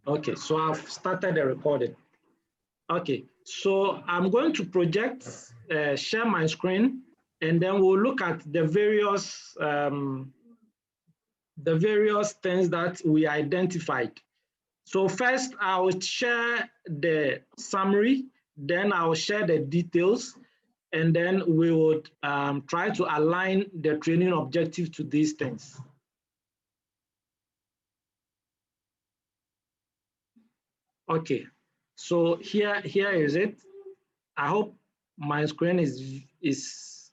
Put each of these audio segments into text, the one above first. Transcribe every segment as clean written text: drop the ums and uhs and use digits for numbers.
Okay, so I've started the recording. Okay, so I'm going to project, share my screen, and then we'll look at the various things that we identified. So first, I'll share the summary, then I'll share the details, and then we would try to align the training objective to these things. Okay, so here is it. I hope my screen is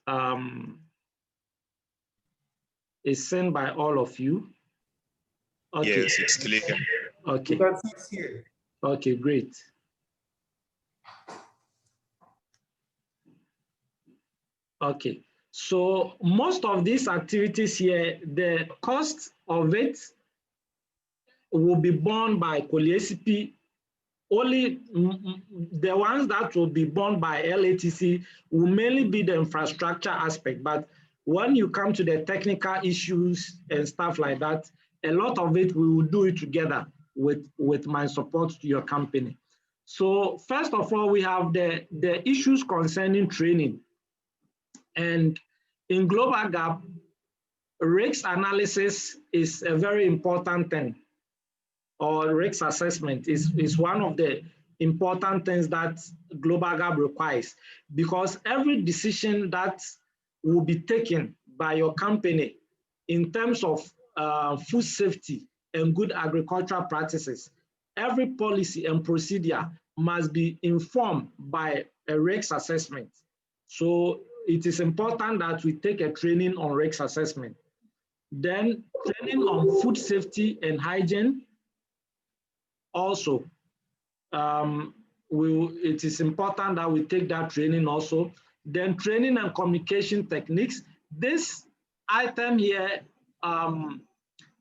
seen by all of you. Okay. Yes, it's clear. Okay. You can see it here. Okay, great. Okay, so most of these activities here, the cost of it will be borne by COLESP. Only the ones that will be borne by LATC will mainly be the infrastructure aspect. But when you come to the technical issues and stuff like that, a lot of it we will do it together with my support to your company. So first of all, we have the issues concerning training. And in Global Gap, risk analysis is a very important thing, or risk assessment is one of the important things that Global Gap requires, because every decision that will be taken by your company in terms of food safety and good agricultural practices, every policy and procedure must be informed by a risk assessment. So it is important that we take a training on risk assessment. Then training on food safety and hygiene. Also, it is important that we take that training also. Then training and communication techniques. This item here,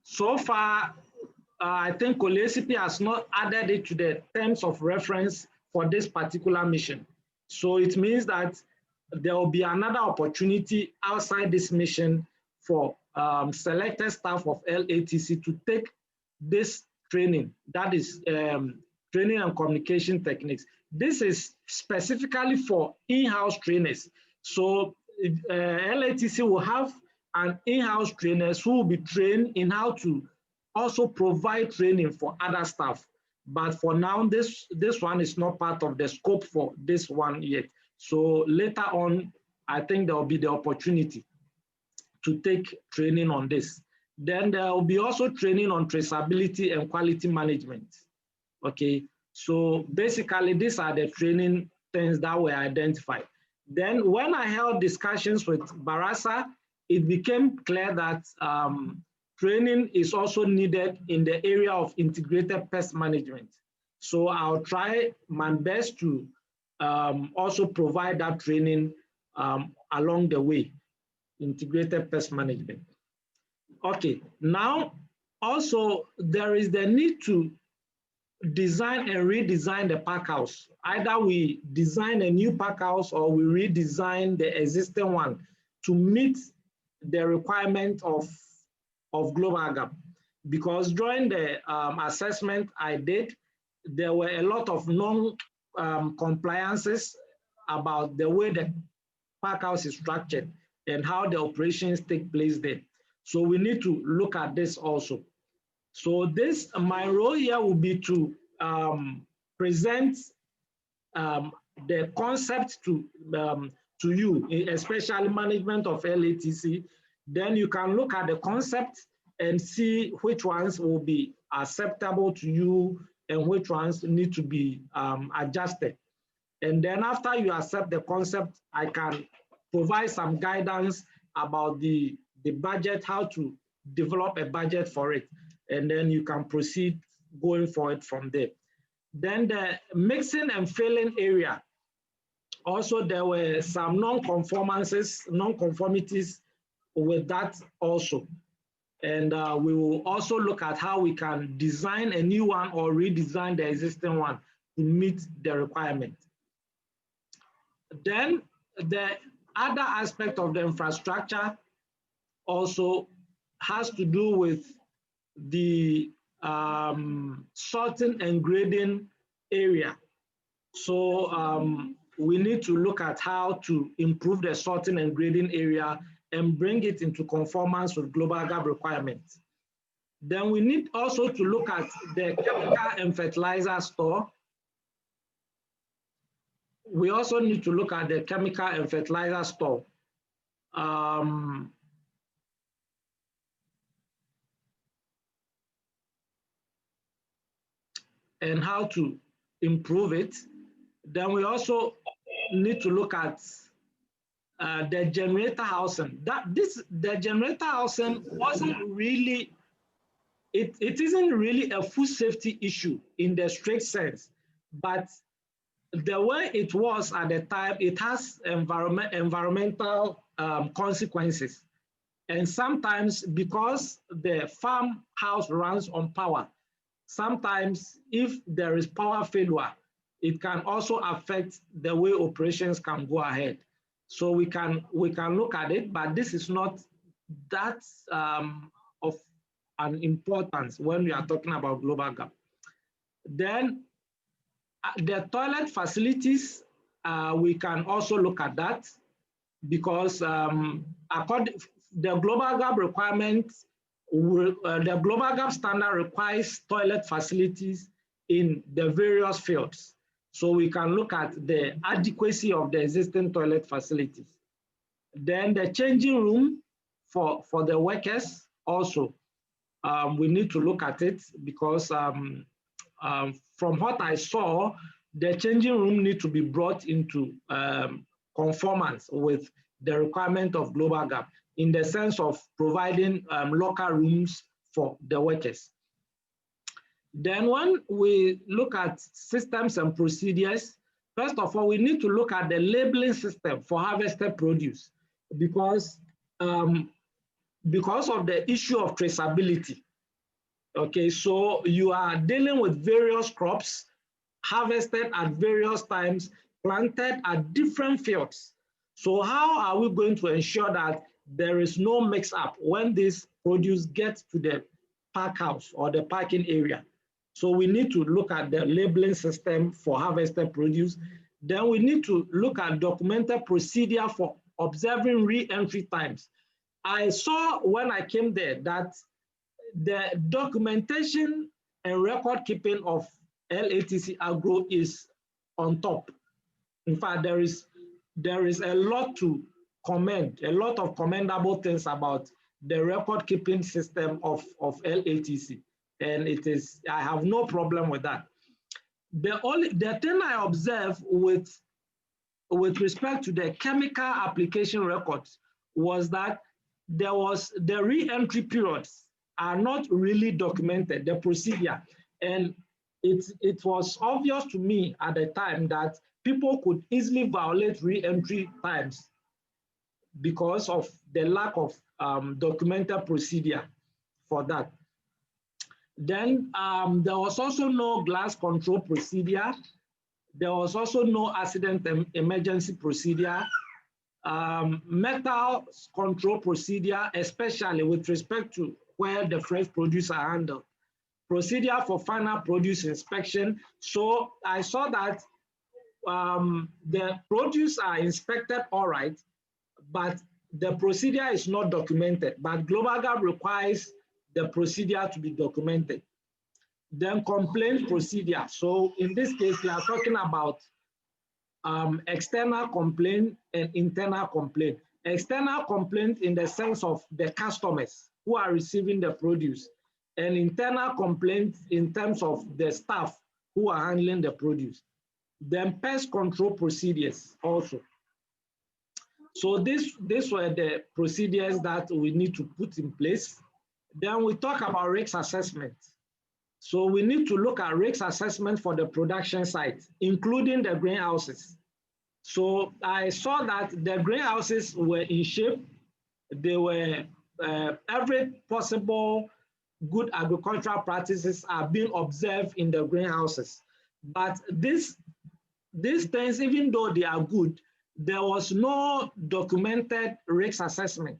so far, I think COLESP has not added it to the terms of reference for this particular mission. So it means that there will be another opportunity outside this mission for selected staff of LATC to take this training, that is training and communication techniques. This is specifically for in-house trainers. So LATC will have an in-house trainers who will be trained in how to also provide training for other staff. But for now, this one is not part of the scope for this one yet. So later on, I think there will be the opportunity to take training on this. Then there will be also training on traceability and quality management. Okay, so basically these are the training things that were identified. Then when I held discussions with Barasa, it became clear that training is also needed in the area of integrated pest management. So I'll try my best to also provide that training along the way, integrated pest management. Okay, now also there is the need to design and redesign the pack house. Either we design a new pack house or we redesign the existing one to meet the requirement of Global Gap. Because during the assessment I did, there were a lot of non-compliances about the way the pack house is structured and how the operations take place there. So we need to look at this also. So my role here will be to present the concept to you, especially management of LATC. Then you can look at the concept and see which ones will be acceptable to you and which ones need to be adjusted. And then after you accept the concept, I can provide some guidance about the budget, how to develop a budget for it. And then you can proceed going forward from there. Then the mixing and filling area. Also, there were some non-conformities with that also. And we will also look at how we can design a new one or redesign the existing one to meet the requirement. Then the other aspect of the infrastructure also has to do with the sorting and grading area. So we need to look at how to improve the sorting and grading area and bring it into conformance with global gap requirements. Then we need also to look at the chemical and fertilizer store. We also need to look at the chemical and fertilizer store. And how to improve it. Then we also need to look at the generator housing. The generator housing wasn't really, it isn't really a food safety issue in the strict sense, but the way it was at the time, it has environmental consequences. And sometimes because the farmhouse runs on power, sometimes if there is power failure, it can also affect the way operations can go ahead. So we can look at it, but this is not that of an importance when we are talking about global gap. Then the toilet facilities, we can also look at that because according the global gap requirements, the global gap standard requires toilet facilities in the various fields. So we can look at the adequacy of the existing toilet facilities. Then the changing room for the workers also, we need to look at it because from what I saw, the changing room need to be brought into conformance with the requirement of global gap in the sense of providing local rooms for the workers. Then when we look at systems and procedures, first of all, we need to look at the labeling system for harvested produce because of the issue of traceability. Okay, so you are dealing with various crops harvested at various times, planted at different fields. So how are we going to ensure that there is no mix-up when this produce gets to the pack house or the packing area? So we need to look at the labeling system for harvested produce. Then we need to look at documented procedure for observing re-entry times. I saw when I came there that the documentation and record keeping of LATC Agro is on top. In fact, there is a lot to commend, a lot of commendable things about the record keeping system of LATC. And it is, I have no problem with that. The thing I observed with respect to the chemical application records was that there was the re-entry periods are not really documented, the procedure. And it was obvious to me at the time that people could easily violate re-entry times because of the lack of documented procedure for that. Then there was also no glass control procedure. There was also no accident emergency procedure. Metal control procedure, especially with respect to where the fresh produce are handled. Procedure for final produce inspection. So I saw that the produce are inspected all right, but the procedure is not documented. But Global Gap requires the procedure to be documented. Then complaint procedure. So in this case, we are talking about external complaint and internal complaint. External complaint in the sense of the customers who are receiving the produce, and internal complaint in terms of the staff who are handling the produce. Then pest control procedures also. So these were the procedures that we need to put in place. Then we talk about risk assessment. So we need to look at risk assessment for the production site, including the greenhouses. So I saw that the greenhouses were in shape. They were, every possible good agricultural practices are being observed in the greenhouses. But these things, even though they are good, there was no documented risk assessment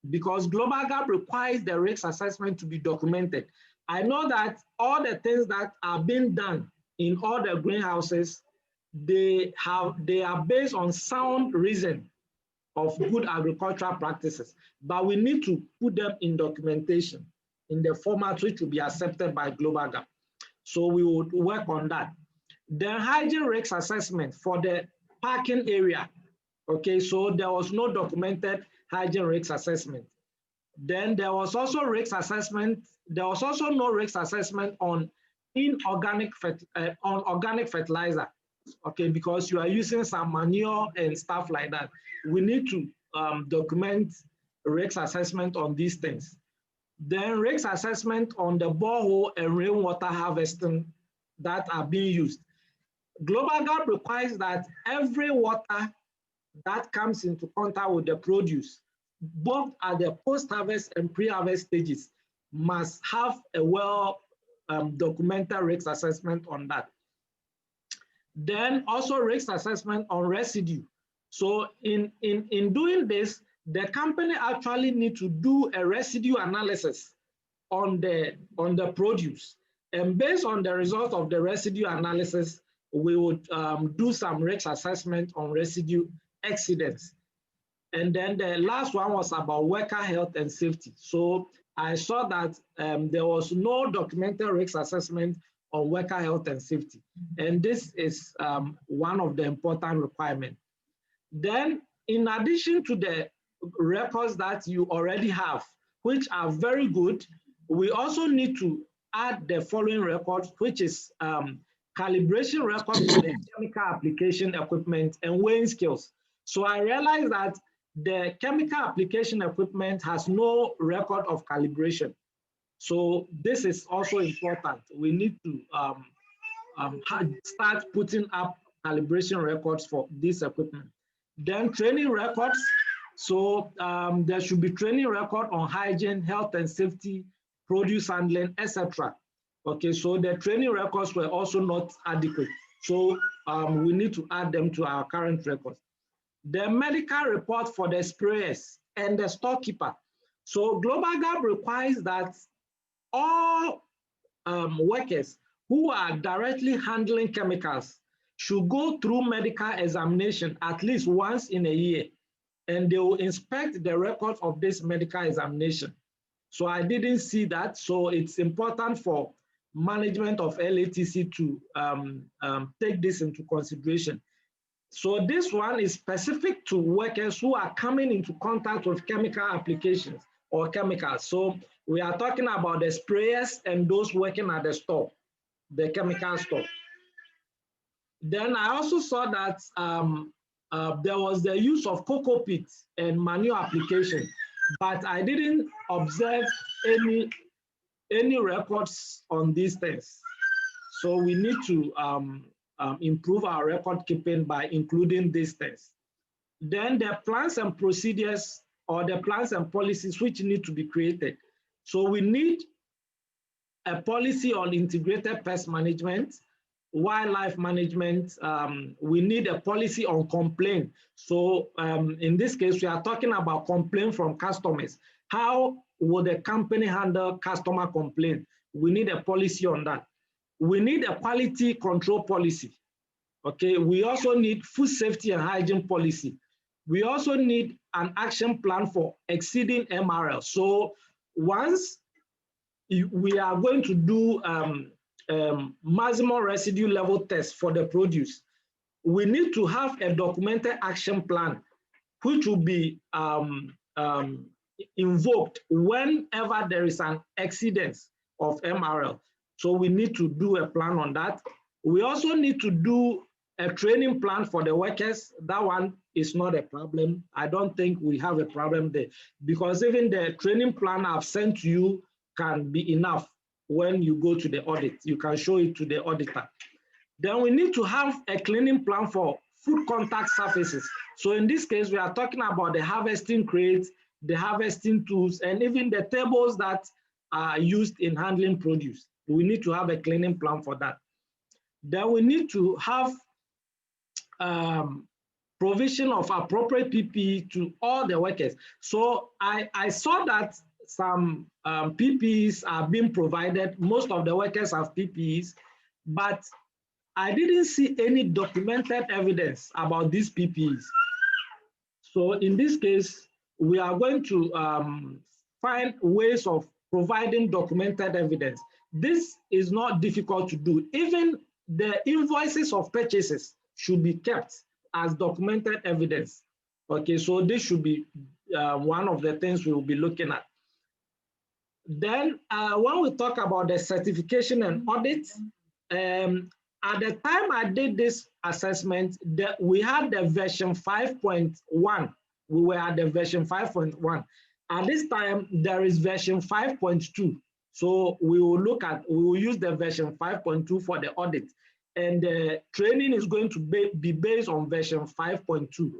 because Global Gap requires the risk assessment to be documented. I know that all the things that are being done in all the greenhouses, they are based on sound reason of good agricultural practices, but we need to put them in documentation in the format which will be accepted by Global Gap. So we would work on that. Then hygiene risks assessment for the parking area. Okay, so there was no documented hygiene risks assessment. Then there was also risk assessment. There was also no risk assessment on organic fertilizer. Okay, because you are using some manure and stuff like that. We need to document risk assessment on these things. Then risk assessment on the borehole and rainwater harvesting that are being used. Global Gap requires that every water that comes into contact with the produce, both at the post-harvest and pre-harvest stages, must have a well documented risk assessment on that. Then also risk assessment on residue. So in doing this, the company actually need to do a residue analysis on the produce. And based on the result of the residue analysis, we would do some risk assessment on residue exceedance. And then the last one was about worker health and safety. So I saw that there was no documented risk assessment on worker health and safety. And this is one of the important requirements. Then in addition to the records that you already have, which are very good, we also need to add the following records, which is calibration records for the chemical application equipment and weighing scales. So I realized that the chemical application equipment has no record of calibration. So this is also important. We need to start putting up calibration records for this equipment. Then training records. So there should be training record on hygiene, health and safety, produce handling, etc. Okay, so the training records were also not adequate. So we need to add them to our current records. The medical report for the sprayers and the storekeeper. So Global Gap requires that all workers who are directly handling chemicals should go through medical examination at least once in a year, and they will inspect the records of this medical examination. So I didn't see that, so it's important for management of LATC to take this into consideration. So this one is specific to workers who are coming into contact with chemical applications or chemicals. So we are talking about the sprayers and those working at the store, the chemical store. Then I also saw that there was the use of cocoa pit and manure application, but I didn't observe any records on these things. So we need to improve our record keeping by including these things. Then the plans and procedures or the plans and policies which need to be created. So we need a policy on integrated pest management, wildlife management. We need a policy on complaint. So in this case, we are talking about complaint from customers. How will the company handle customer complaint? We need a policy on that. We need a quality control policy. Okay, we also need food safety and hygiene policy. We also need an action plan for exceeding MRL. So once we are going to do maximum residue level test for the produce, we need to have a documented action plan which will be invoked whenever there is an exceedance of MRL. So we need to do a plan on that. We also need to do a training plan for the workers. That one is not a problem. I don't think we have a problem there, because even the training plan I've sent to you can be enough. When you go to the audit, you can show it to the auditor. Then we need to have a cleaning plan for food contact surfaces. So in this case, we are talking about the harvesting crates, the harvesting tools, and even the tables that are used in handling produce. We need to have a cleaning plan for that. Then we need to have provision of appropriate PPE to all the workers. So I saw that some PPEs are being provided. Most of the workers have PPEs, but I didn't see any documented evidence about these PPEs. So in this case, we are going to find ways of providing documented evidence. This is not difficult to do. Even the invoices of purchases should be kept as documented evidence. Okay, so this should be one of the things we will be looking at. Then when we talk about the certification and audit, at the time I did this assessment, we had the version 5.1. We were at the version 5.1. At this time, there is version 5.2. So we will use the version 5.2 for the audit. And the training is going to be based on version 5.2.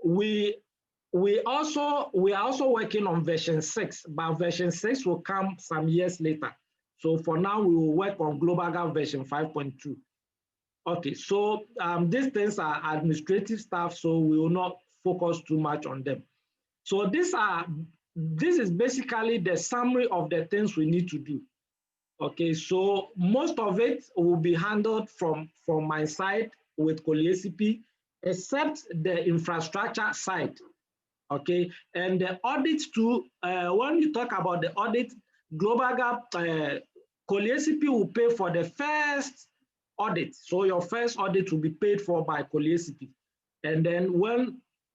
We are also working on version 6, but version 6 will come some years later. So for now, we will work on GlobalGov version 5.2. Okay, so these things are administrative stuff, so we will not focus too much on them. So this is basically the summary of the things we need to do. Okay, so most of it will be handled from my side with COLIECP, except the infrastructure side. Okay, and the audit too, when you talk about the audit, GlobalGov, COLIECP will pay for the first audit. So your first audit will be paid for by COLIECP. And then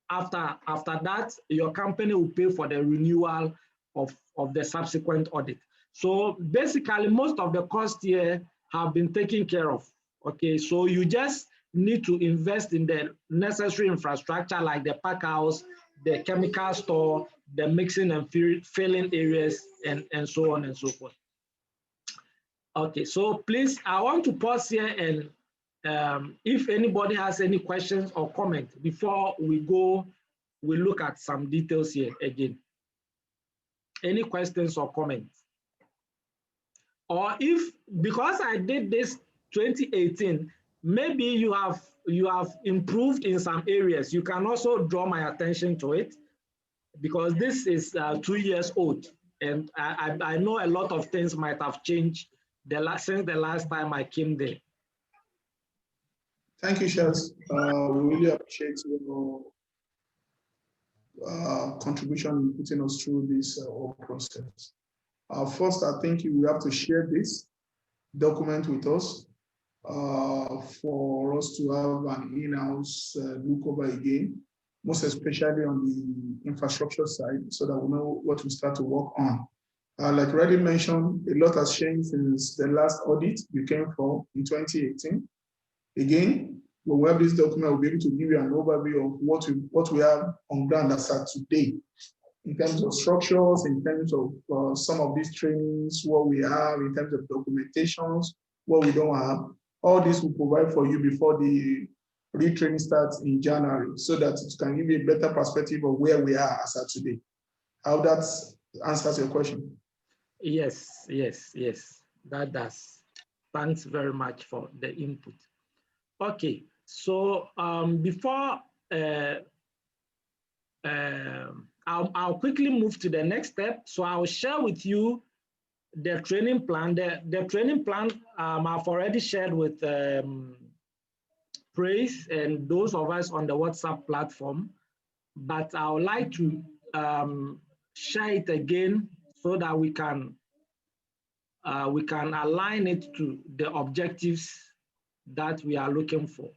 after that, your company will pay for the renewal of the subsequent audit. So basically, most of the costs here have been taken care of. Okay, so you just need to invest in the necessary infrastructure like the pack house, the chemical store, the mixing and filling areas, and so on and so forth. Okay, so please, I want to pause here and if anybody has any questions or comments before we look at some details here again. Any questions or comments? Or if, because I did this 2018, maybe you have improved in some areas, you can also draw my attention to it, because this is 2 years old, and I know a lot of things might have changed since the last time I came there. Thank you, Charles. We really appreciate your contribution in putting us through this whole process. First, I think we have to share this document with us for us to have an in-house look over again, most especially on the infrastructure side, so that we know what to start to work on. Like already mentioned, a lot has changed since the last audit we came from in 2018. Again, when we have this document, we'll be able to give you an overview of what we have on ground as at today, in terms of structures, in terms of some of these trainings, what we have, in terms of documentations, what we don't have. All this will provide for you before the retraining starts in January, so that it can give you a better perspective of where we are as at today. How that answers your question? Yes, that does. Thanks very much for the input. Okay, so before I'll quickly move to the next step. So I'll share with you the training plan. The training plan I've already shared with Praise and those of us on the WhatsApp platform, but I would like to share it again so that we can align it to the objectives that we are looking for.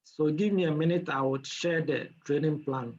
So give me a minute, I would share the training plan.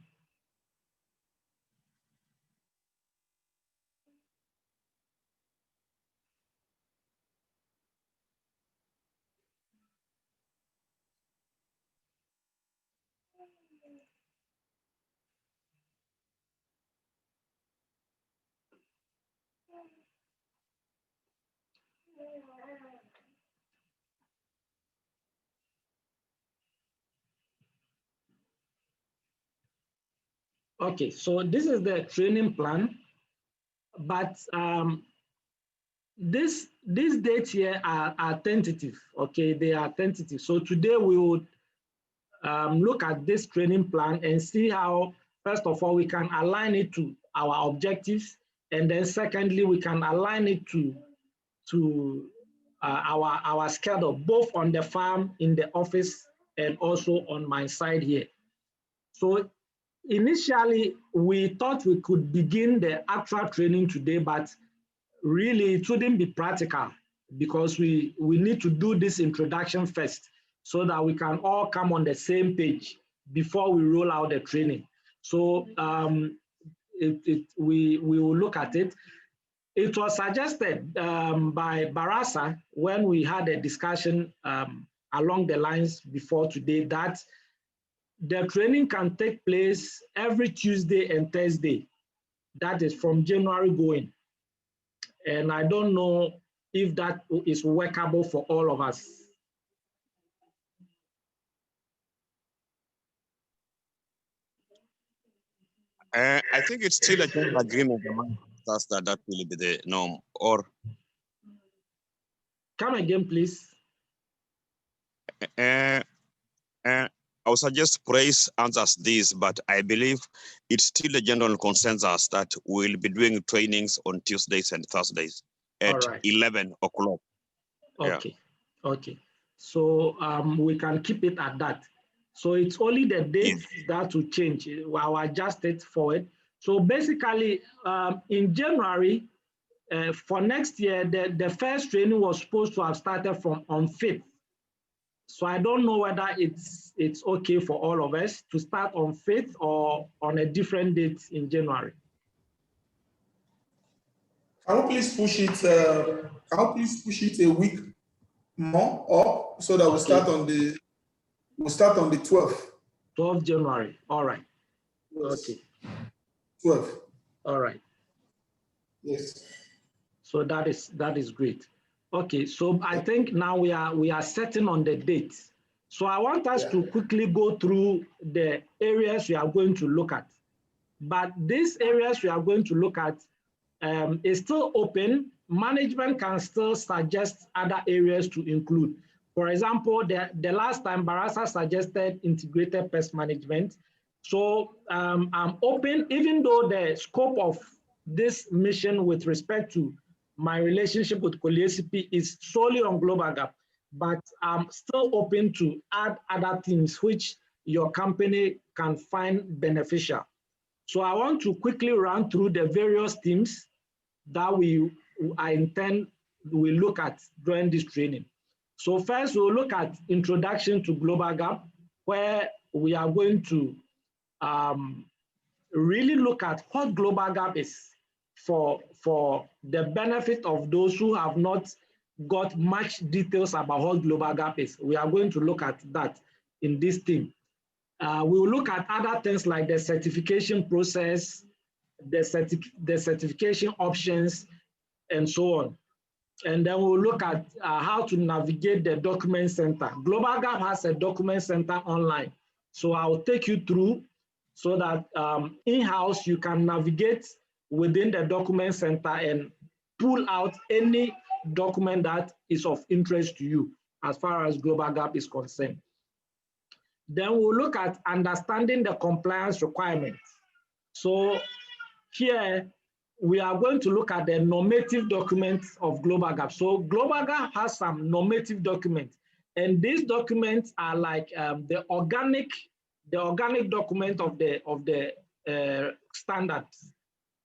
Okay, so this is the training plan, but these dates here are tentative. Okay, they are tentative. So today we would look at this training plan and see how first of all, we can align it to our objectives, and then secondly, we can align it to our schedule, both on the farm, in the office, and also on my side here. So initially, we thought we could begin the actual training today, but really it wouldn't be practical because we need to do this introduction first so that we can all come on the same page before we roll out the training. So we will look at it. It was suggested by Barasa when we had a discussion along the lines before today that the training can take place every Tuesday and Thursday. That is from January going. And I don't know if that is workable for all of us. I think it's still a general agreement among us that that will be the norm. Or come again, please. I would suggest Praise answers this, but I believe it's still a general consensus that we'll be doing trainings on Tuesdays and Thursdays at 11 o'clock. Okay, yeah. Okay. So we can keep it at that. So it's only the dates that will change. I'll adjust it forward. So basically, in January, for next year, the first training was supposed to have started from on 5th. So I don't know whether it's okay for all of us to start on 5th or on a different date in January. Can you please push it a week more up so that we start on the 12th. 12th January. All right. Yes. Okay. 12th. All right. Yes. So that is great. Okay, so I think now we are setting on the date. So I want us to quickly go through the areas we are going to look at. But these areas we are going to look at is still open. Management can still suggest other areas to include. For example, the last time Barasa suggested integrated pest management. So I'm open, even though the scope of this mission with respect to my relationship with COLIECP is solely on Global Gap, but I'm still open to add other things which your company can find beneficial. So I want to quickly run through the various themes that I intend we look at during this training. So first, we'll look at introduction to Global Gap, where we are going to really look at what Global Gap is for the benefit of those who have not got much details about what Global Gap is. We are going to look at that in this theme. We will look at other things like the certification process, the certification options, and so on. And then we'll look at how to navigate the document center. Global Gap has a document center online. So I'll take you through so that in-house you can navigate within the document center and pull out any document that is of interest to you as far as Global Gap is concerned. Then we'll look at understanding the compliance requirements. So here we are going to look at the normative documents of Global Gap. So Global Gap has some normative documents, and these documents are like the organic document of the standards.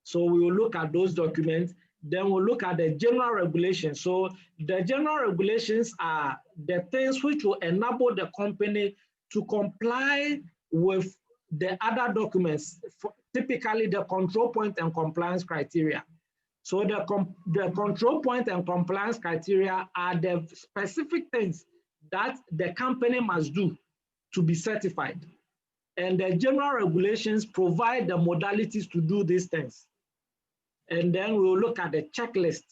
So we will look at those documents. Then we'll look at the general regulations. So the general regulations are the things which will enable the company to comply with the other documents, typically the control point and compliance criteria. So the control point and compliance criteria are the specific things that the company must do to be certified. And the general regulations provide the modalities to do these things. And then we'll look at the checklist.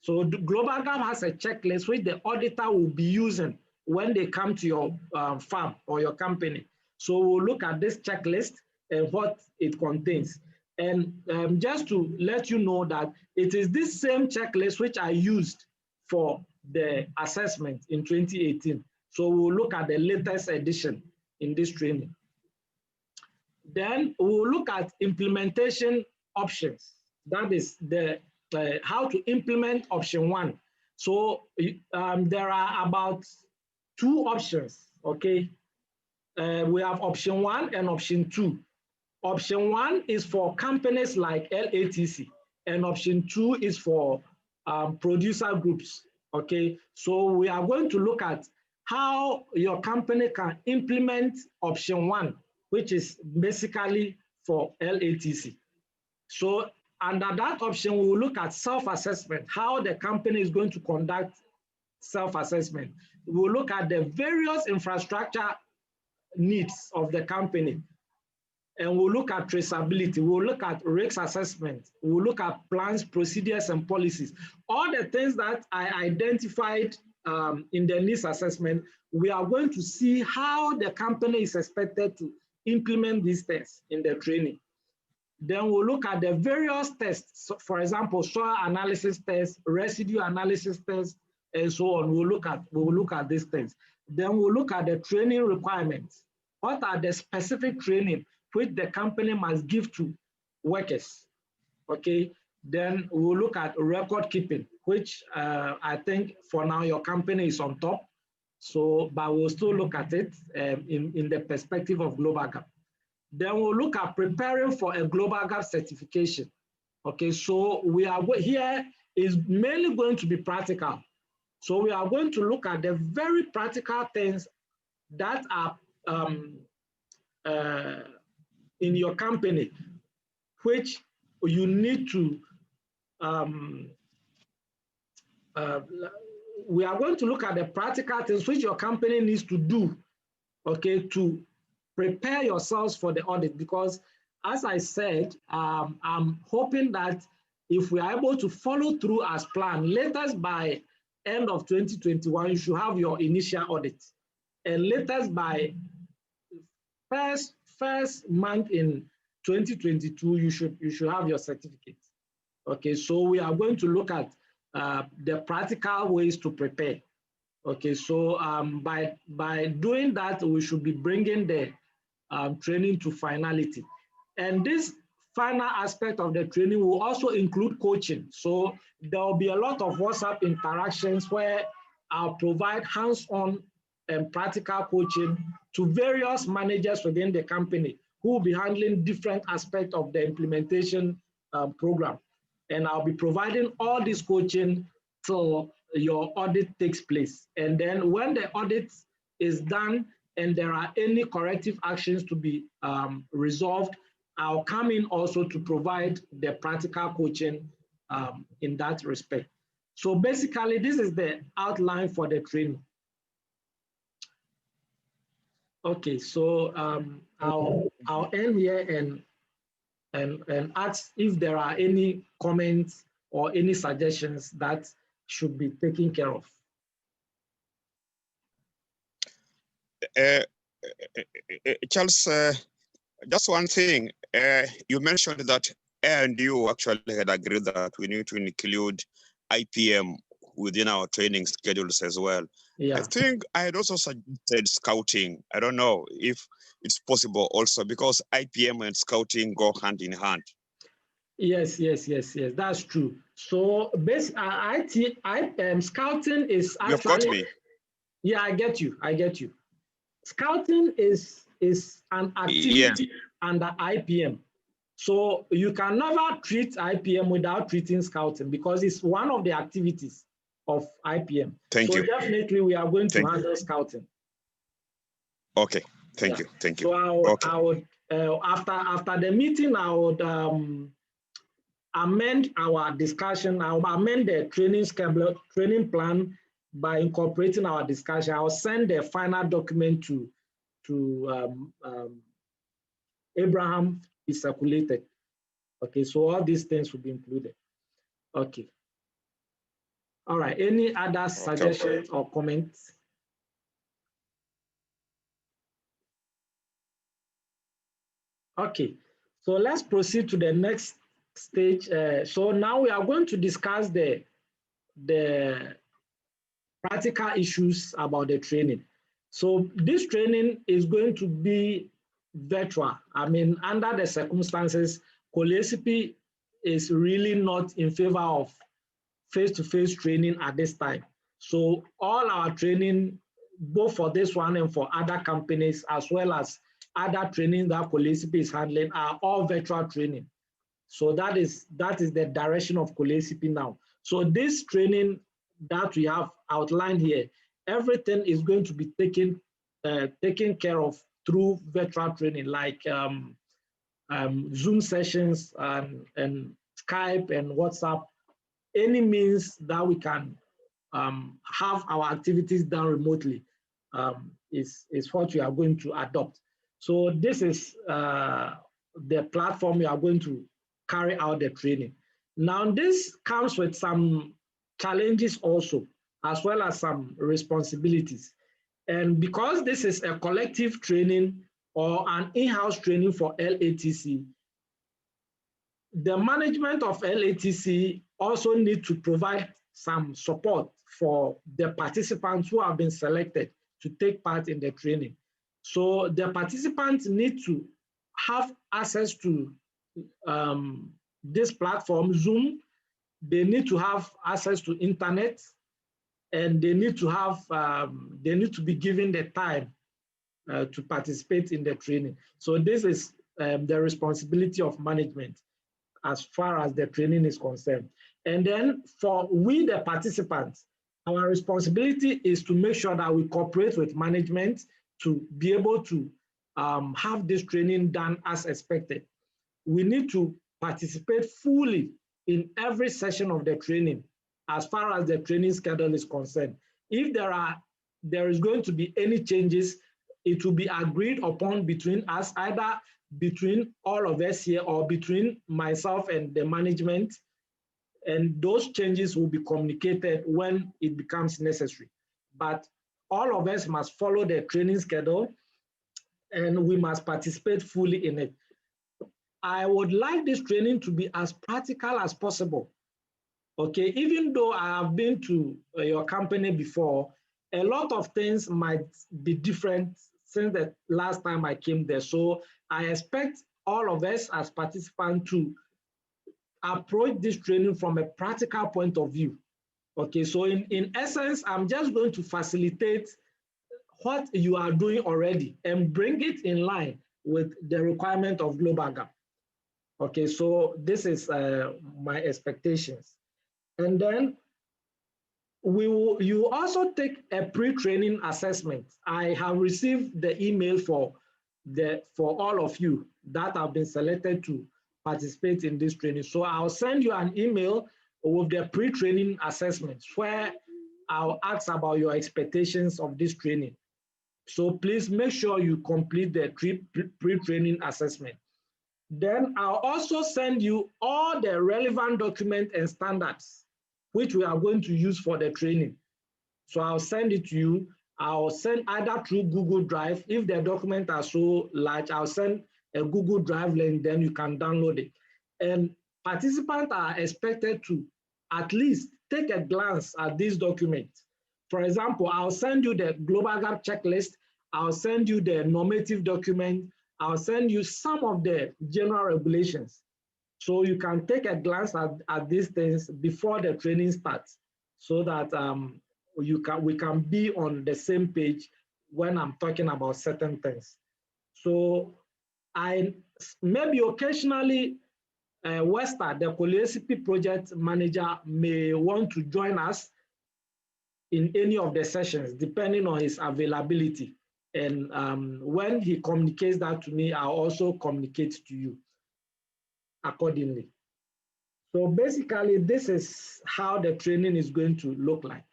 So the Global Gap has a checklist which the auditor will be using when they come to your farm or your company. So we'll look at this checklist and what it contains. And just to let you know that it is this same checklist which I used for the assessment in 2018. So we'll look at the latest edition in this training. Then we'll look at implementation options. That is the how to implement option 1. So there are about 2 options, okay? We have option 1 and option 2. Option 1 is for companies like LATC, and option 2 is for producer groups, okay? So we are going to look at how your company can implement option 1, which is basically for LATC. So under that option, we will look at self-assessment, how the company is going to conduct self-assessment. We will look at the various infrastructure needs of the company, and we'll look at traceability, we'll look at risk assessment, we'll look at plans, procedures, and policies. All the things that I identified in the needs assessment, we are going to see how the company is expected to implement these tests in the training. Then we'll look at the various tests, so for example, soil analysis tests, residue analysis tests, and so on. We'll look at these things. Then we'll look at the training requirements. What are the specific training which the company must give to workers? Okay. Then we'll look at record keeping, which I think for now your company is on top. So, but we'll still look at it in the perspective of global gap. Then we'll look at preparing for a global gap certification. Okay, so we are here is mainly going to be practical. So we are going to look at the very practical things that are in your company, which you need to, we are going to look at the practical things which your company needs to do, okay, to prepare yourselves for the audit. Because as I said, I'm hoping that if we are able to follow through as planned, latest by end of 2021, you should have your initial audit. And latest by first month in 2022, you should have your certificate. Okay, so we are going to look at the practical ways to prepare. Okay, so by doing that, we should be bringing the training to finality. And this final aspect of the training will also include coaching. So there will be a lot of WhatsApp interactions where I'll provide hands-on and practical coaching to various managers within the company who will be handling different aspects of the implementation program. And I'll be providing all this coaching till your audit takes place. And then when the audit is done and there are any corrective actions to be resolved, I'll come in also to provide the practical coaching in that respect. So basically, this is the outline for the training. Okay, so I'll end here and ask if there are any comments or any suggestions that should be taken care of. Charles, just one thing. You mentioned that and you actually had agreed that we need to include IPM within our training schedules as well. Yeah. I think I had also suggested scouting. I don't know if it's possible also, because IPM and scouting go hand in hand. Yes, that's true. So scouting is actually— You've got me. Yeah, I get you. Scouting is an activity under IPM. So you can never treat IPM without treating scouting, because it's one of the activities of IPM. Thank you. So definitely we are going to handle scouting. Okay, thank you. So I would after the meeting, I would amend our discussion. I'll amend the training schedule, training plan by incorporating our discussion. I'll send the final document to Abraham to be circulated. Okay, so all these things will be included. Okay. All right, any other suggestions or comments? Okay, so let's proceed to the next stage. So now we are going to discuss the practical issues about the training. So this training is going to be virtual. I mean, under the circumstances, COLESIP is really not in favor of face-to-face training at this time. So all our training, both for this one and for other companies, as well as other training that COLESIP is handling, are all virtual training. So that is the direction of COLESIP now. So this training that we have outlined here, everything is going to be taken care of through virtual training, like Zoom sessions and Skype and WhatsApp, any means that we can have our activities done remotely is what we are going to adopt. So this is the platform we are going to carry out the training. Now, this comes with some challenges also, as well as some responsibilities. And because this is a collective training or an in-house training for LATC, the management of LATC also need to provide some support for the participants who have been selected to take part in the training. So the participants need to have access to this platform, Zoom. They need to have access to internet, and they need to be given the time to participate in the training. So this is the responsibility of management as far as the training is concerned. And then for we, the participants, our responsibility is to make sure that we cooperate with management to be able to have this training done as expected. We need to participate fully in every session of the training as far as the training schedule is concerned. If there is going to be any changes, it will be agreed upon between us, either between all of us here or between myself and the management, and those changes will be communicated when it becomes necessary. But all of us must follow the training schedule and we must participate fully in it. I would like this training to be as practical as possible. Okay, even though I have been to your company before, a lot of things might be different since the last time I came there. So I expect all of us as participants to approach this training from a practical point of view. Okay, so in essence, I'm just going to facilitate what you are doing already and bring it in line with the requirement of Global Gap. Okay, so this is my expectations. And then you also take a pre-training assessment. I have received the email for all of you that have been selected to participate in this training. So I'll send you an email with the pre-training assessments where I'll ask about your expectations of this training. So please make sure you complete the pre-training assessment. Then I'll also send you all the relevant documents and standards which we are going to use for the training. So I'll send it to you. I'll send either through Google Drive. If the documents are so large, I'll send a Google Drive link, then you can download it. And participants are expected to at least take a glance at these documents. For example, I'll send you the Global Gap checklist. I'll send you the normative document. I'll send you some of the general regulations. So you can take a glance at these things before the training starts so that we can be on the same page when I'm talking about certain things. So maybe occasionally, Wester, the COLESIP project manager, may want to join us in any of the sessions, depending on his availability. And when he communicates that to me, I'll also communicate to you accordingly. So basically, this is how the training is going to look like.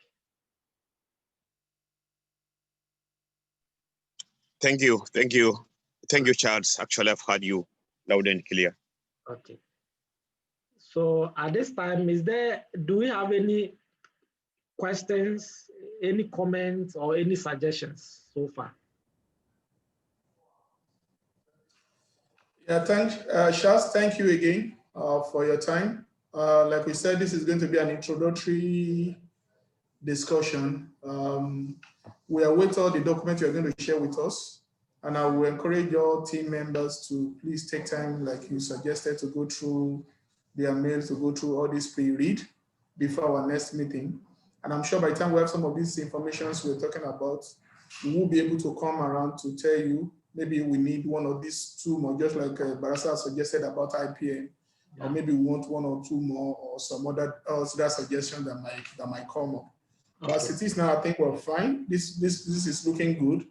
Thank you, thank you. Thank you, Charles. Actually, I've heard you loud and clear. Okay. So at this time, do we have any questions, any comments, or any suggestions so far? Yeah, thanks, Charles. Thank you again for your time. Like we said, this is going to be an introductory discussion. We await all the documents you're going to share with us. And I will encourage all team members to please take time, like you suggested, to go through their mails, to go through all this pre-read before our next meeting. And I'm sure by the time we have some of these informations we're talking about, we will be able to come around to tell you, maybe we need one of these two more, just like Barasa suggested about IPM, or maybe we want one or two more, or some other suggestion that might come up. Okay. But as it is now, I think we're fine. This is looking good.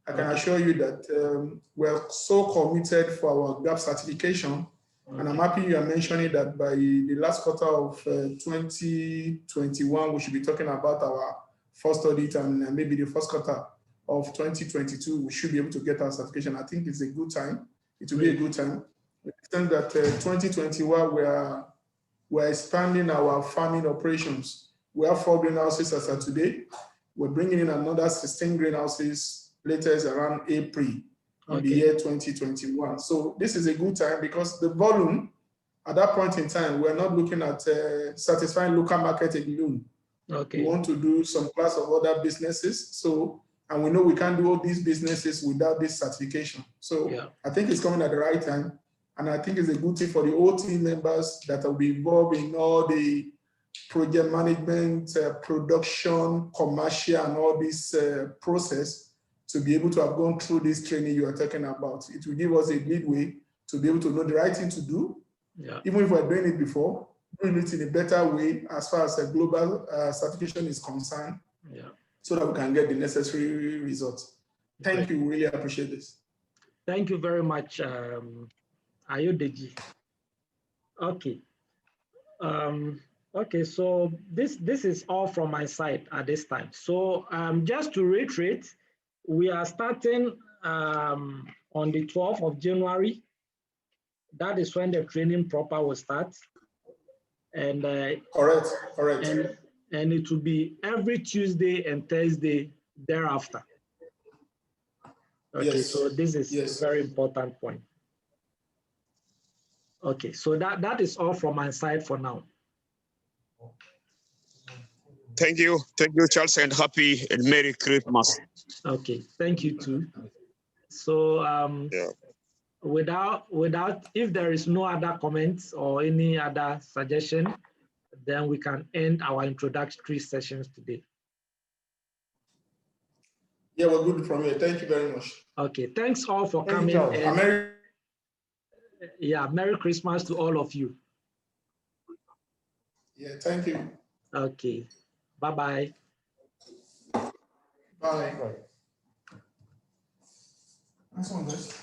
I can assure you that we're so committed for our GAP certification. Okay. And I'm happy you are mentioning that by the last quarter of 2021, we should be talking about our first audit, and maybe the first quarter of 2022, we should be able to get our certification. I think it's a good time. It will be a good time. We think that 2021, we're expanding our farming operations. We have 4 greenhouses as of today. We're bringing in another 16 greenhouses latest around April in the year 2021. So this is a good time because the volume at that point in time, we're not looking at satisfying local market alone. Okay. We want to do some class of other businesses. So, and we know we can't do all these businesses without this certification. So yeah. I think it's coming at the right time. And I think it's a good thing for the whole team members that will be involved in all the project management, production, commercial, and all this process, to be able to have gone through this training you are talking about. It will give us a leadway to be able to know the right thing to do. Yeah. Even if we're doing it before, doing it in a better way as far as a global certification is concerned, yeah, so that we can get the necessary results. Thank you, really appreciate this. Thank you very much, Ayodeji. Okay. Okay, so this is all from my side at this time. So just to reiterate, we are starting on the 12th of January. That is when the training proper will start. And correct. And it will be every Tuesday and Thursday thereafter. Okay, yes. So this is a very important point. Okay, so that is all from my side for now. Thank you, Charles, and happy and Merry Christmas. Okay, thank you too. So yeah. Without, if there is no other comments or any other suggestion, then we can end our introductory sessions today. Yeah, we're good from here. Thank you very much. Okay, thanks all for coming. And, yeah, Merry Christmas to all of you. Yeah, thank you. Okay, bye-bye. Bye. Nice one, guys.